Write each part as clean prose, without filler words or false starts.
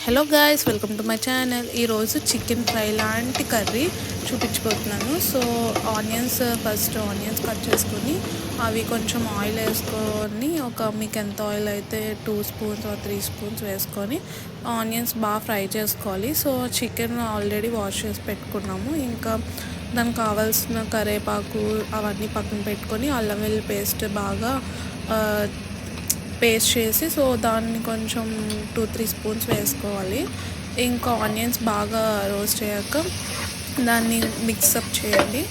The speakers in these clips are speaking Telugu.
Hello guys, welcome to my channel. ఈరోజు చికెన్ ఫ్రై లాంటి కర్రీ చూపించబోతున్నాను. సో ఫస్ట్ ఆనియన్స్ కట్ చేసుకొని అవి కొంచెం ఆయిల్ వేసుకొని మీకు ఎంత ఆయిల్ అయితే 2 స్పూన్స్ 3 స్పూన్స్ వేసుకొని ఆనియన్స్ బాగా ఫ్రై చేసుకోవాలి. సో చికెన్ ఆల్రెడీ వాష్ చేసి పెట్టుకున్నాము. ఇంకా దానికి కావాల్సిన కరివేపాకు అవన్నీ పక్కన పెట్టుకొని అల్లం వెల్లుల్లి పేస్ట్ బాగా పేస్ట్ చేసి సో దాన్ని కొంచెం 2-3 స్పూన్స్ వేసుకోవాలి. ఇంకా ఆనియన్స్ బాగా రోస్ట్ అయ్యాక దాన్ని మిక్సప్ చేయండి.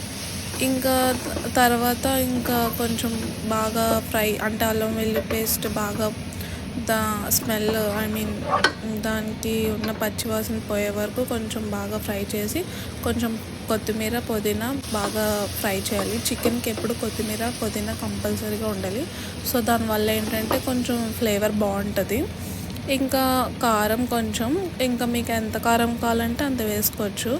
ఇంకా తర్వాత ఇంకా కొంచెం బాగా ఫ్రై అంటే అల్లం వెల్లుల్లి పేస్ట్ బాగా స్మెల్ దానికి ఉన్న పచ్చివాసన పోయే వరకు కొంచెం బాగా ఫ్రై చేసి కొంచెం కొత్తిమీర పుదీనా బాగా ఫ్రై చేయాలి. చికెన్కి ఎప్పుడు కొత్తిమీర పుదీనా కంపల్సరీగా ఉండాలి. సో దానివల్ల ఏంటంటే కొంచెం ఫ్లేవర్ బాగుంటుంది. ఇంకా కారం కొంచెం, ఇంకా మీకు ఎంత కారం కావాలంటే అంత వేసుకోవచ్చు.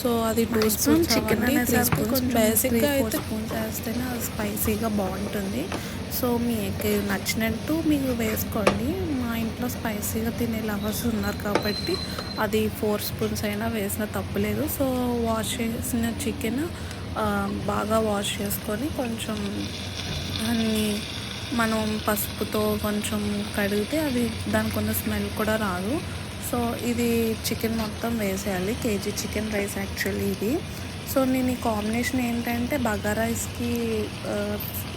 సో అది 2 స్పూన్స్ చికెన్ 3 స్పూన్స్ బేసిక్గా అయితే స్పూన్స్ వేస్తేనే అది స్పైసీగా బాగుంటుంది. సో మీకు నచ్చినట్టు మీరు వేసుకోండి. మా ఇంట్లో స్పైసీగా తినే లవర్స్ ఉన్నారు కాబట్టి అది 4 స్పూన్స్ అయినా వేసిన తప్పులేదు. సో వాష్ చేసిన చికెన్ బాగా వాష్ చేసుకొని కొంచెం అన్నీ మనం పసుపుతో కొంచెం కడిగితే అది దానికి ఉన్న స్మెల్ కూడా రాదు. సో ఇది చికెన్ మొత్తం వేసేయాలి. కేజీ చికెన్ రైస్ యాక్చువల్లీ ఇది. సో నేను ఈ కాంబినేషన్ ఏంటంటే బగారా రైస్కి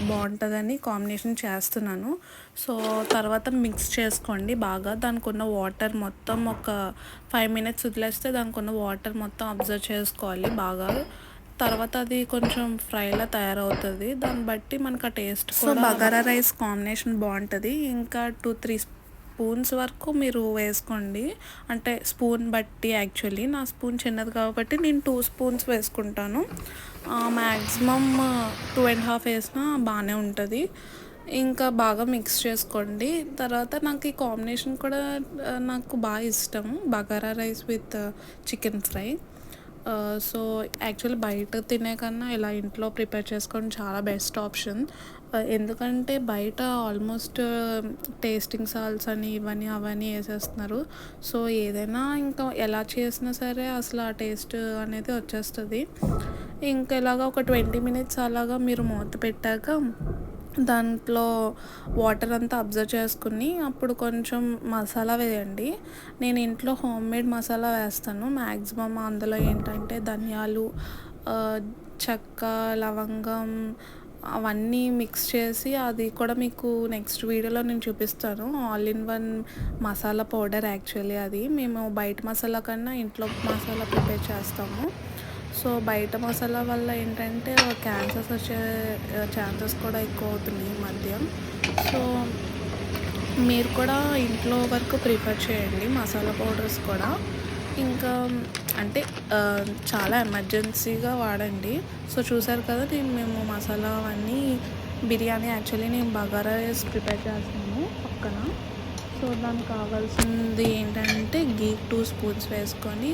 బాగుంటుందని కాంబినేషన్ చేస్తున్నాను. సో తర్వాత మిక్స్ చేసుకోండి బాగా. దానికి ఉన్న వాటర్ మొత్తం ఒక 5 మినిట్స్ వదిలేస్తే దానికి ఉన్న వాటర్ మొత్తం అబ్జర్వ్ చేసుకోవాలి బాగా. తర్వాత అది కొంచెం ఫ్రైలా తయారవుతుంది. దాన్ని బట్టి మనకు ఆ taste so bagara rice combination బాగుంటుంది. ఇంకా 2-3 స్పూన్స్ వరకు మీరు వేసుకోండి. అంటే స్పూన్ బట్టి యాక్చువల్లీ నా స్పూన్ చిన్నది కాబట్టి నేను 2 స్పూన్స్ వేసుకుంటాను. మ్యాక్సిమం 2.5 వేసినా బాగానే ఉంటుంది. ఇంకా బాగా మిక్స్ చేసుకోండి. తర్వాత నాకు ఈ కాంబినేషన్ కూడా నాకు బాగా ఇష్టం, bagara rice with chicken fry. So actually బయట తినే కన్నా ఇలా ఇంట్లో ప్రిపేర్ చేసుకోవడం చాలా బెస్ట్ ఆప్షన్. ఎందుకంటే బయట ఆల్మోస్ట్ టేస్టింగ్ సాల్ట్స్ అని ఇవన్నీ అవన్నీ వేసేస్తున్నారు. సో ఏదైనా ఇంకా ఎలా చేసినా సరే అసలు ఆ టేస్ట్ అనేది వచ్చేస్తుంది. ఇంకా ఇలాగా ఒక 20 మినిట్స్ అలాగా మీరు మూత పెట్టాక దాంట్లో వాటర్ అంతా అబ్జర్వ్ చేసుకుని అప్పుడు కొంచెం మసాలా వేయండి. నేను ఇంట్లో హోమ్మేడ్ మసాలా వేస్తాను మ్యాక్సిమం. అందులో ఏంటంటే ధనియాలు, చెక్క, లవంగం అవన్నీ మిక్స్ చేసి అది కూడా మీకు నెక్స్ట్ వీడియోలో నేను చూపిస్తాను. All in one masala powder actually అది. మేము బయట మసాలా కన్నా ఇంట్లో మసాలా ప్రిపేర్ చేస్తాము. సో బయట మసాలా వల్ల ఏంటంటే క్యాన్సర్స్ వచ్చే ఛాన్సెస్ కూడా ఎక్కువ అవుతున్నాయి ఈ మధ్య. సో మీరు కూడా ఇంట్లో వరకు ప్రిఫర్ చేయండి మసాలా పౌడర్స్ కూడా. ఇంకా అంటే చాలా ఎమర్జెన్సీగా వాడండి. సో చూసారు కదా మేము మసాలా అవన్నీ బిర్యానీ యాక్చువల్లీ నేను బగారా రైస్ ప్రిపేర్ చేస్తాను పక్కన. సో దానికి కావాల్సింది ఏంటంటే గీ 2 స్పూన్స్ వేసుకొని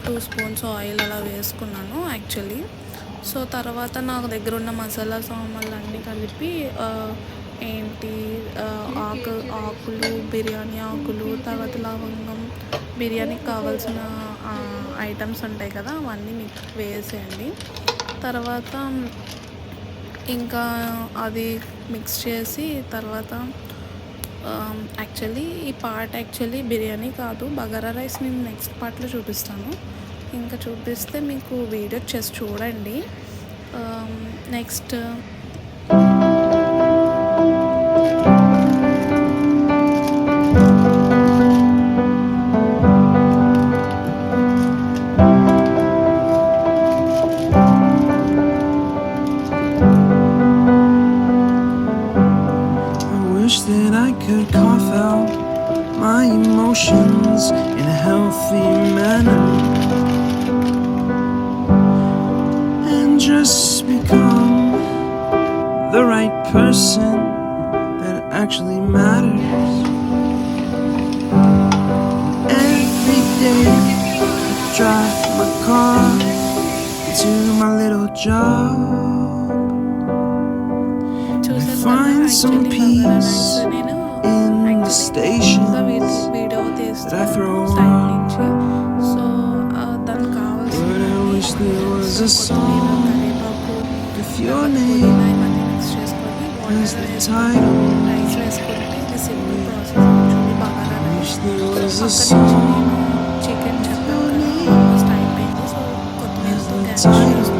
2 స్పూన్స్ ఆయిల్ అలా వేసుకున్నాను యాక్చువల్లీ. సో తర్వాత నాకు దగ్గర ఉన్న మసాలా సామాన్లు అన్నీ కలిపి ఆకులు, బిర్యానీ ఆకులు, తర్వాత లవంగం, బిర్యానీకి కావాల్సిన ఐటమ్స్ ఉంటాయి కదా అవన్నీ మీకు వేసేయండి. తర్వాత ఇంకా అది మిక్స్ చేసి తర్వాత యాక్చువల్లీ ఈ పార్ట్ యాక్చువల్లీ బిర్యానీ కాదు, బగారా రైస్ నేను నెక్స్ట్ పార్ట్లో చూపిస్తాను. ఇంకా చూపిస్తే మీకు వీడియో చేసి చూడండి. Next that I could cough out my emotions in a healthy manner and just become the right person that actually matters. Every day I drive my car to my little job, చూసారు find some actually bagara peace rice నేను in the యాక్చువల్లీ ఇంకా stations వీడియో that I తీస్తున్నాను throw సైడ్ out. నుంచి. సో దానికి కావాల్సిన But I wish there was a కొత్తిమీర, song కరివేపాకు, with your తర్వాత name పుదీనా ఇవన్నీ మిక్స్ చేసుకొని as వాటర్ the వేసుకొని title. రైస్ వేసుకుంటే ఇది simple process actually bagara I rice. wish there so was a పక్క నుంచి song నేను చికెన్ with చెప్పాను your కదా, name ఆల్మోస్ట్ అయిపోయింది. సో as కొత్తిమీరతో the గార్నిష్ title. చేసుకొని